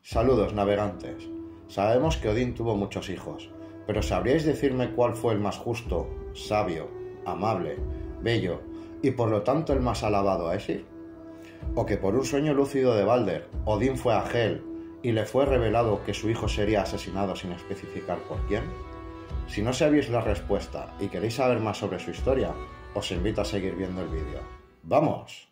Saludos, navegantes. Sabemos que Odín tuvo muchos hijos, pero ¿sabríais decirme cuál fue el más justo, sabio, amable, bello y por lo tanto el más alabado a Æsir? ¿O que por un sueño lúcido de Balder, Odín fue a Hel y le fue revelado que su hijo sería asesinado sin especificar por quién? Si no sabéis la respuesta y queréis saber más sobre su historia, os invito a seguir viendo el vídeo. ¡Vamos!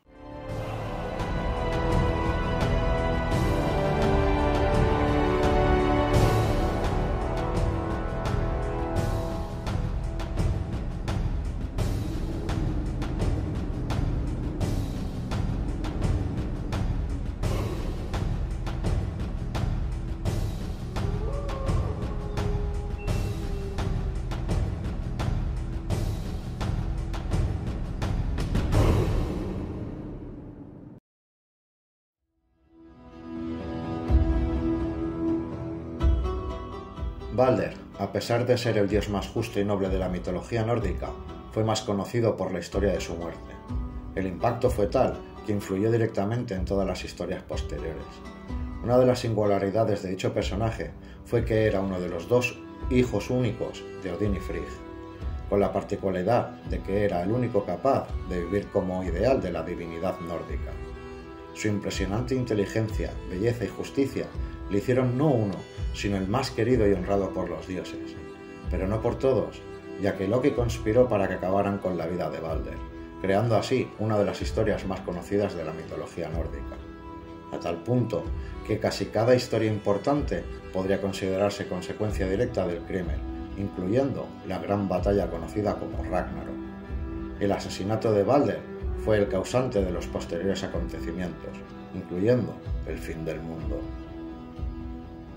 Balder, a pesar de ser el dios más justo y noble de la mitología nórdica, fue más conocido por la historia de su muerte. El impacto fue tal que influyó directamente en todas las historias posteriores. Una de las singularidades de dicho personaje fue que era uno de los dos hijos únicos de Odín y Frigg, con la particularidad de que era el único capaz de vivir como ideal de la divinidad nórdica. Su impresionante inteligencia, belleza y justicia le hicieron no uno, sino el más querido y honrado por los dioses, pero no por todos, ya que Loki conspiró para que acabaran con la vida de Balder, creando así una de las historias más conocidas de la mitología nórdica, a tal punto que casi cada historia importante podría considerarse consecuencia directa del crimen, incluyendo la gran batalla conocida como Ragnarok. El asesinato de Balder fue el causante de los posteriores acontecimientos, incluyendo el fin del mundo.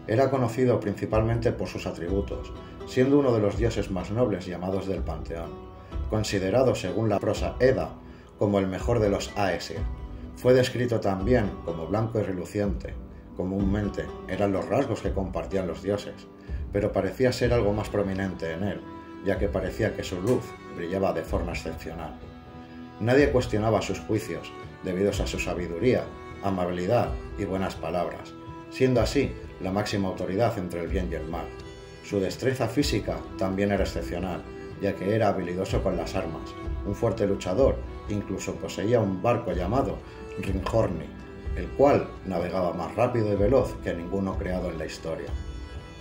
Era conocido principalmente por sus atributos, siendo uno de los dioses más nobles llamados del panteón, considerado según la prosa Edda como el mejor de los Æsir. Fue descrito también como blanco y reluciente. Comúnmente eran los rasgos que compartían los dioses, pero parecía ser algo más prominente en él, ya que parecía que su luz brillaba de forma excepcional. Nadie cuestionaba sus juicios, debido a su sabiduría, amabilidad y buenas palabras, siendo así la máxima autoridad entre el bien y el mal. Su destreza física también era excepcional, ya que era habilidoso con las armas, un fuerte luchador, incluso poseía un barco llamado Ringhorni, el cual navegaba más rápido y veloz que ninguno creado en la historia.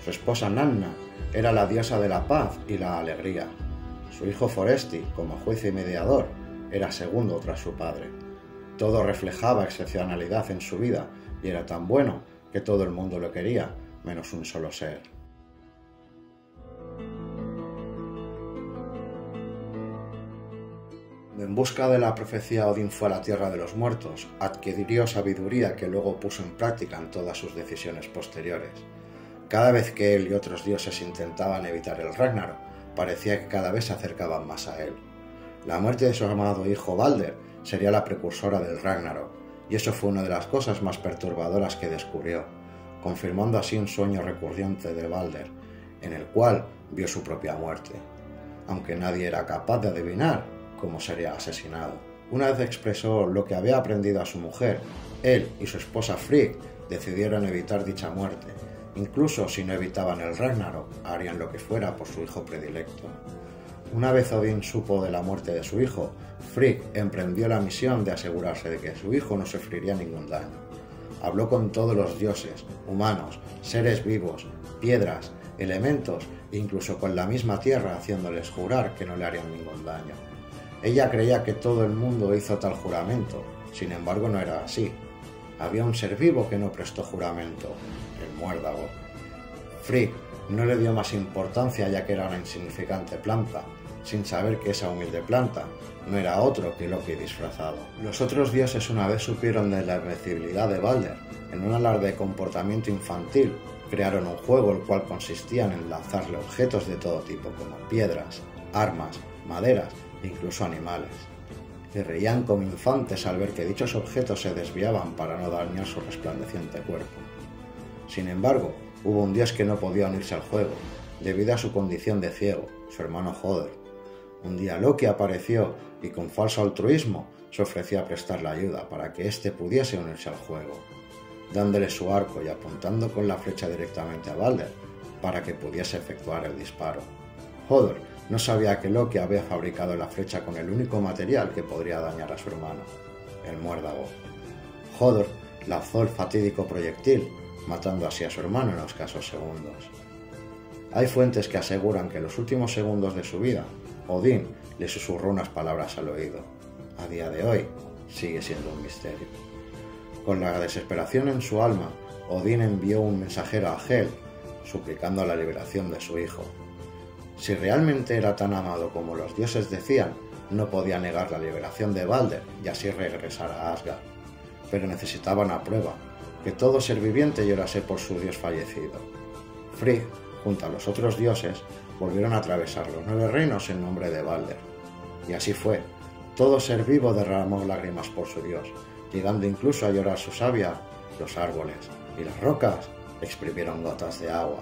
Su esposa Nanna era la diosa de la paz y la alegría. Su hijo Foresti, como juez y mediador, era segundo tras su padre. Todo reflejaba excepcionalidad en su vida y era tan bueno que todo el mundo lo quería, menos un solo ser. En busca de la profecía, Odín fue a la tierra de los muertos, adquirió sabiduría que luego puso en práctica en todas sus decisiones posteriores. Cada vez que él y otros dioses intentaban evitar el Ragnarok, parecía que cada vez se acercaban más a él. La muerte de su amado hijo Balder sería la precursora del Ragnarok, y eso fue una de las cosas más perturbadoras que descubrió, confirmando así un sueño recurrente de Balder, en el cual vio su propia muerte, aunque nadie era capaz de adivinar cómo sería asesinado. Una vez expresó lo que había aprendido a su mujer, él y su esposa Frigg decidieron evitar dicha muerte. Incluso si no evitaban el Ragnarok, harían lo que fuera por su hijo predilecto. Una vez Odín supo de la muerte de su hijo, Frigg emprendió la misión de asegurarse de que su hijo no sufriría ningún daño. Habló con todos los dioses, humanos, seres vivos, piedras, elementos e incluso con la misma tierra, haciéndoles jurar que no le harían ningún daño. Ella creía que todo el mundo hizo tal juramento, sin embargo no era así. Había un ser vivo que no prestó juramento, el muérdago. Frigg no le dio más importancia ya que era una insignificante planta, sin saber que esa humilde planta no era otro que Loki disfrazado. Los otros dioses una vez supieron de la invencibilidad de Balder. En un alarde de comportamiento infantil, crearon un juego el cual consistía en lanzarle objetos de todo tipo como piedras, armas, maderas e incluso animales. Se reían como infantes al ver que dichos objetos se desviaban para no dañar su resplandeciente cuerpo. Sin embargo, hubo un dios que no podía unirse al juego, debido a su condición de ciego, su hermano Höður. Un día Loki apareció y con falso altruismo se ofreció a prestarle ayuda para que éste pudiese unirse al juego. dándole su arco y apuntando con la flecha directamente a Balder para que pudiese efectuar el disparo. Hodor no sabía que Loki había fabricado la flecha con el único material que podría dañar a su hermano, el muérdago. Hodor lanzó el fatídico proyectil, matando así a su hermano en escasos segundos. Hay fuentes que aseguran que en los últimos segundos de su vida, Odín le susurró unas palabras al oído. A día de hoy, sigue siendo un misterio. Con la desesperación en su alma, Odín envió un mensajero a Hel, suplicando la liberación de su hijo. Si realmente era tan amado como los dioses decían, no podía negar la liberación de Balder y así regresar a Asgard. Pero necesitaba una prueba, que todo ser viviente llorase por su dios fallecido. Frigg, junto a los otros dioses, volvieron a atravesar los 9 reinos en nombre de Balder. Y así fue. Todo ser vivo derramó lágrimas por su dios, llegando incluso a llorar su savia, los árboles y las rocas exprimieron gotas de agua.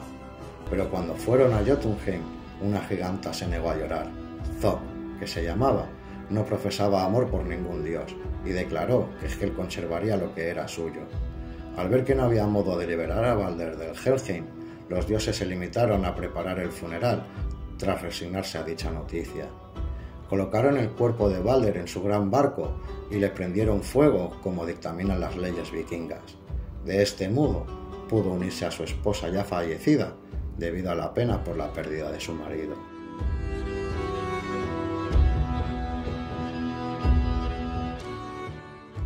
Pero cuando fueron a Jotunheim, una giganta se negó a llorar. Thor, que se llamaba, no profesaba amor por ningún dios y declaró que Hel conservaría lo que era suyo. Al ver que no había modo de liberar a Balder del Helheim, los dioses se limitaron a preparar el funeral tras resignarse a dicha noticia. Colocaron el cuerpo de Balder en su gran barco y le prendieron fuego como dictaminan las leyes vikingas. De este modo, pudo unirse a su esposa ya fallecida debido a la pena por la pérdida de su marido.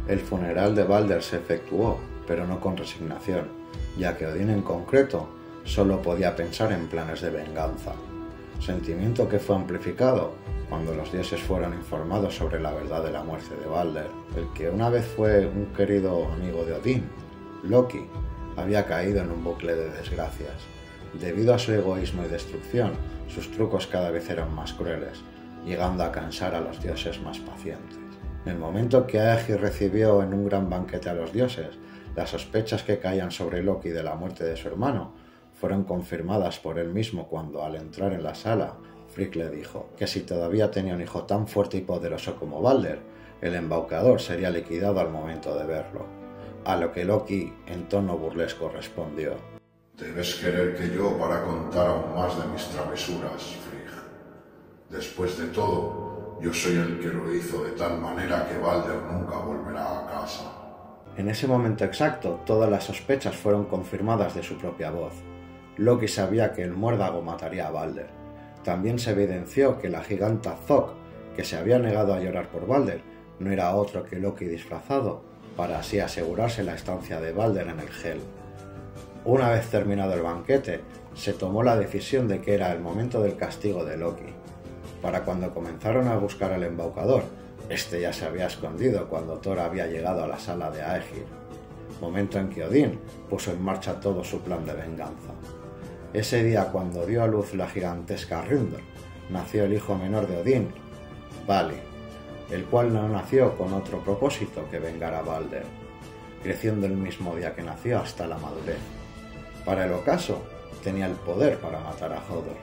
El funeral de Balder se efectuó, pero no con resignación, ya que Odín en concreto solo podía pensar en planes de venganza, sentimiento que fue amplificado cuando los dioses fueron informados sobre la verdad de la muerte de Balder. El que una vez fue un querido amigo de Odín, Loki, había caído en un bucle de desgracias. Debido a su egoísmo y destrucción, sus trucos cada vez eran más crueles, llegando a cansar a los dioses más pacientes. En el momento que Aegir recibió en un gran banquete a los dioses, las sospechas que caían sobre Loki de la muerte de su hermano fueron confirmadas por él mismo cuando, al entrar en la sala, Frigg le dijo que si todavía tenía un hijo tan fuerte y poderoso como Balder, el embaucador sería liquidado al momento de verlo. A lo que Loki, en tono burlesco, respondió: «Debes querer que yo para contar aún más de mis travesuras, Frigg. Después de todo, yo soy el que lo hizo de tal manera que Balder nunca volverá a casa». En ese momento exacto, todas las sospechas fueron confirmadas de su propia voz. Loki sabía que el muérdago mataría a Balder. También se evidenció que la giganta Thok, que se había negado a llorar por Balder, no era otro que Loki disfrazado, para así asegurarse la estancia de Balder en el Hel. Una vez terminado el banquete, se tomó la decisión de que era el momento del castigo de Loki. Para cuando comenzaron a buscar al embaucador, este ya se había escondido cuando Thor había llegado a la sala de Aegir, momento en que Odín puso en marcha todo su plan de venganza. Ese día, cuando dio a luz la gigantesca Hrungnir, nació el hijo menor de Odín, Vali, el cual no nació con otro propósito que vengar a Balder, creciendo el mismo día que nació hasta la madurez. Para el ocaso, tenía el poder para matar a Hodor.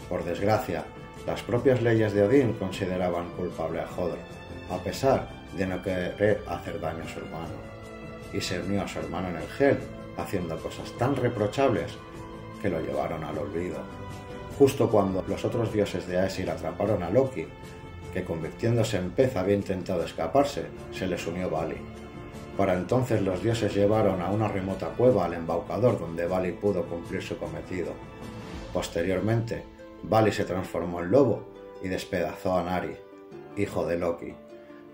Por desgracia, las propias leyes de Odín consideraban culpable a Hodor, a pesar de no querer hacer daño a su hermano, y se unió a su hermano en el Hel, haciendo cosas tan reprochables que lo llevaron al olvido. Justo cuando los otros dioses de Aesir atraparon a Loki, que convirtiéndose en pez había intentado escaparse, se les unió Vali. Para entonces los dioses llevaron a una remota cueva al embaucador donde Vali pudo cumplir su cometido. Posteriormente, Vali se transformó en lobo y despedazó a Nari, hijo de Loki.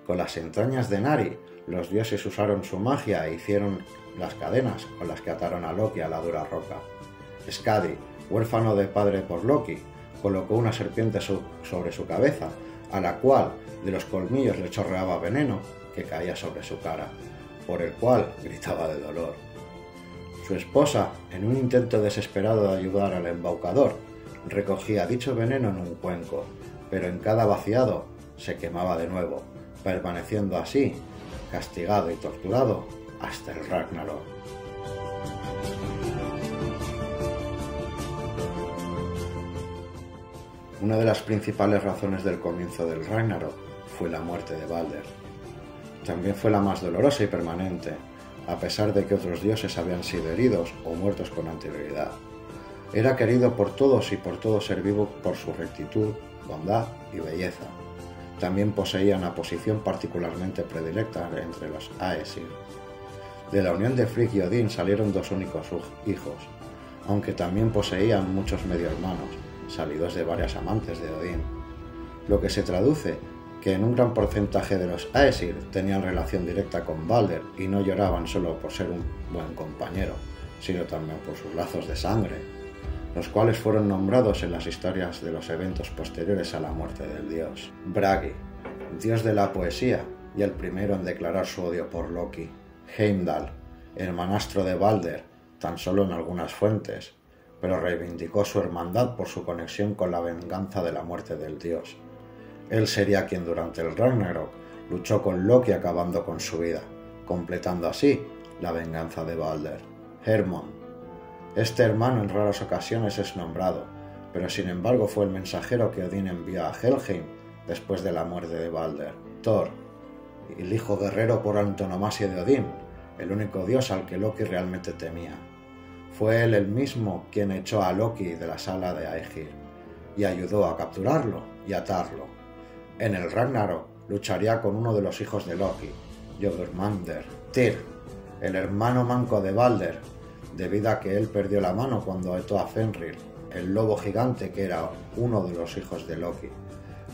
Con las entrañas de Nari, los dioses usaron su magia e hicieron las cadenas con las que ataron a Loki a la dura roca. Skadi, huérfano de padre por Loki, colocó una serpiente sobre su cabeza, a la cual de los colmillos le chorreaba veneno que caía sobre su cara, por el cual gritaba de dolor. Su esposa, en un intento desesperado de ayudar al embaucador, recogía dicho veneno en un cuenco, pero en cada vaciado se quemaba de nuevo, permaneciendo así, castigado y torturado, hasta el Ragnarok. Una de las principales razones del comienzo del Ragnarok fue la muerte de Balder. También fue la más dolorosa y permanente, a pesar de que otros dioses habían sido heridos o muertos con anterioridad. Era querido por todos y por todo ser vivo por su rectitud, bondad y belleza. También poseía una posición particularmente predilecta entre los Aesir. De la unión de Frigg y Odín salieron dos únicos hijos, aunque también poseían muchos medio hermanos, salidos de varias amantes de Odín, lo que se traduce que en un gran porcentaje de los Aesir tenían relación directa con Balder y no lloraban solo por ser un buen compañero, sino también por sus lazos de sangre, los cuales fueron nombrados en las historias de los eventos posteriores a la muerte del dios. Bragi, dios de la poesía y el primero en declarar su odio por Loki. Heimdall, hermanastro de Balder, tan solo en algunas fuentes, pero reivindicó su hermandad por su conexión con la venganza de la muerte del dios. Él sería quien durante el Ragnarok luchó con Loki acabando con su vida, completando así la venganza de Balder. Hermod. Este hermano en raras ocasiones es nombrado, pero sin embargo fue el mensajero que Odín envió a Helheim después de la muerte de Balder. Thor, el hijo guerrero por antonomasia de Odín, el único dios al que Loki realmente temía. Fue él el mismo quien echó a Loki de la sala de Aegir y ayudó a capturarlo y atarlo. En el Ragnarok lucharía con uno de los hijos de Loki, Jormungandr. Tyr, el hermano manco de Balder, debido a que él perdió la mano cuando ató a Fenrir, el lobo gigante que era uno de los hijos de Loki.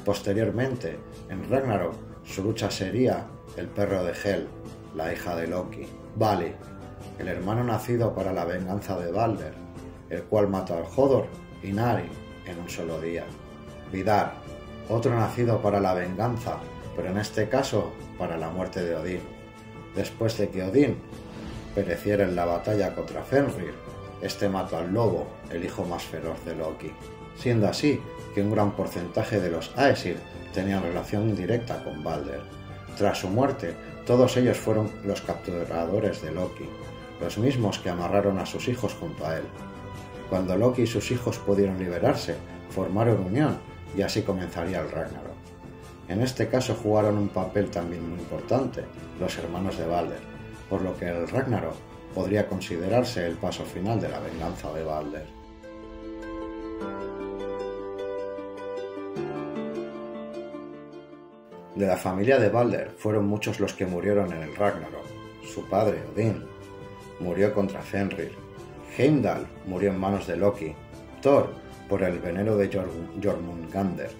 Posteriormente, en Ragnarok, su lucha sería el perro de Hel, la hija de Loki. Vali, el hermano nacido para la venganza de Balder, el cual mató a Hodor y Nari en un solo día. Vidar, otro nacido para la venganza, pero en este caso para la muerte de Odín. Después de que Odín pereciera en la batalla contra Fenrir, este mató al lobo, el hijo más feroz de Loki, siendo así que un gran porcentaje de los Aesir tenían relación directa con Balder. Tras su muerte, todos ellos fueron los capturadores de Loki, los mismos que amarraron a sus hijos junto a él. Cuando Loki y sus hijos pudieron liberarse, formaron unión y así comenzaría el Ragnarok. En este caso jugaron un papel también muy importante los hermanos de Balder, por lo que el Ragnarok podría considerarse el paso final de la venganza de Balder. De la familia de Balder fueron muchos los que murieron en el Ragnarok. Su padre, Odín, murió contra Fenrir. Heimdall murió en manos de Loki. Thor por el veneno de Jormungandr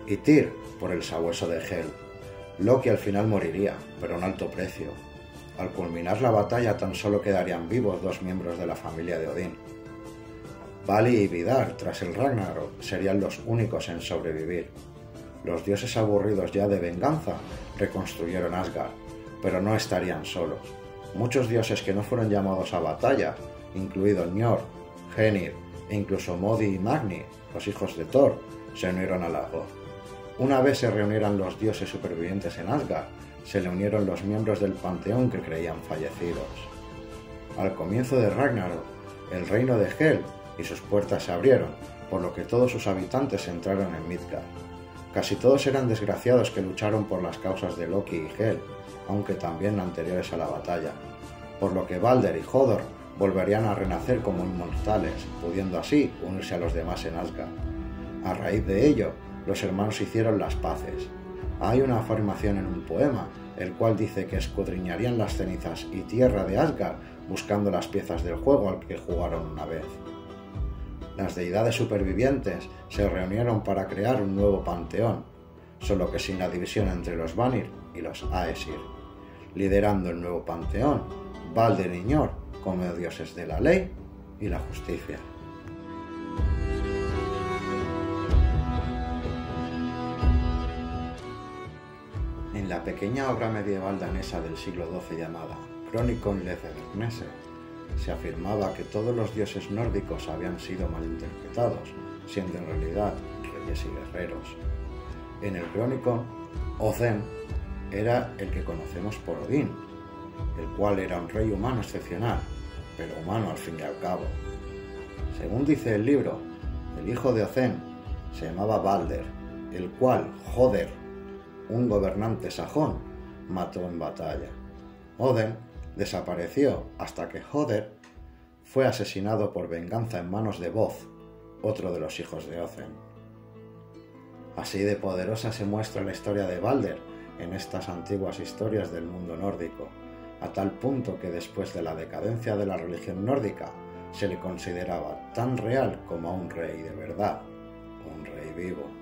y Tyr por el sabueso de Hel. Loki al final moriría, pero a un alto precio. Al culminar la batalla tan solo quedarían vivos dos miembros de la familia de Odín. Vali y Vidar, tras el Ragnarok, serían los únicos en sobrevivir. Los dioses aburridos ya de venganza reconstruyeron Asgard, pero no estarían solos. Muchos dioses que no fueron llamados a batalla, incluidos Njord, Genir e incluso Modi y Magni, los hijos de Thor, se unieron a la voz. Una vez se reunieran los dioses supervivientes en Asgard, se le unieron los miembros del panteón que creían fallecidos. Al comienzo de Ragnarok, el reino de Hel y sus puertas se abrieron, por lo que todos sus habitantes entraron en Midgard. Casi todos eran desgraciados que lucharon por las causas de Loki y Hel, aunque también anteriores a la batalla, por lo que Balder y Hodor volverían a renacer como inmortales, pudiendo así unirse a los demás en Asgard. A raíz de ello, los hermanos hicieron las paces. Hay una afirmación en un poema, el cual dice que escudriñarían las cenizas y tierra de Asgard buscando las piezas del juego al que jugaron una vez. Las deidades supervivientes se reunieron para crear un nuevo panteón, solo que sin la división entre los Vanir y los Aesir, liderando el nuevo panteón Balder y Njord como dioses de la ley y la justicia. En la pequeña obra medieval danesa del siglo XII llamada Chronicon Lethernesse, se afirmaba que todos los dioses nórdicos habían sido malinterpretados, siendo en realidad reyes y guerreros. En el Chronicon, Odin era el que conocemos por Odín, el cual era un rey humano excepcional, pero humano al fin y al cabo. Según dice el libro, el hijo de Odin se llamaba Balder, el cual Hoder, un gobernante sajón, mató en batalla. Odin desapareció hasta que Höder fue asesinado por venganza en manos de Voth, otro de los hijos de Othen. Así de poderosa se muestra la historia de Balder en estas antiguas historias del mundo nórdico, a tal punto que después de la decadencia de la religión nórdica se le consideraba tan real como a un rey de verdad, un rey vivo.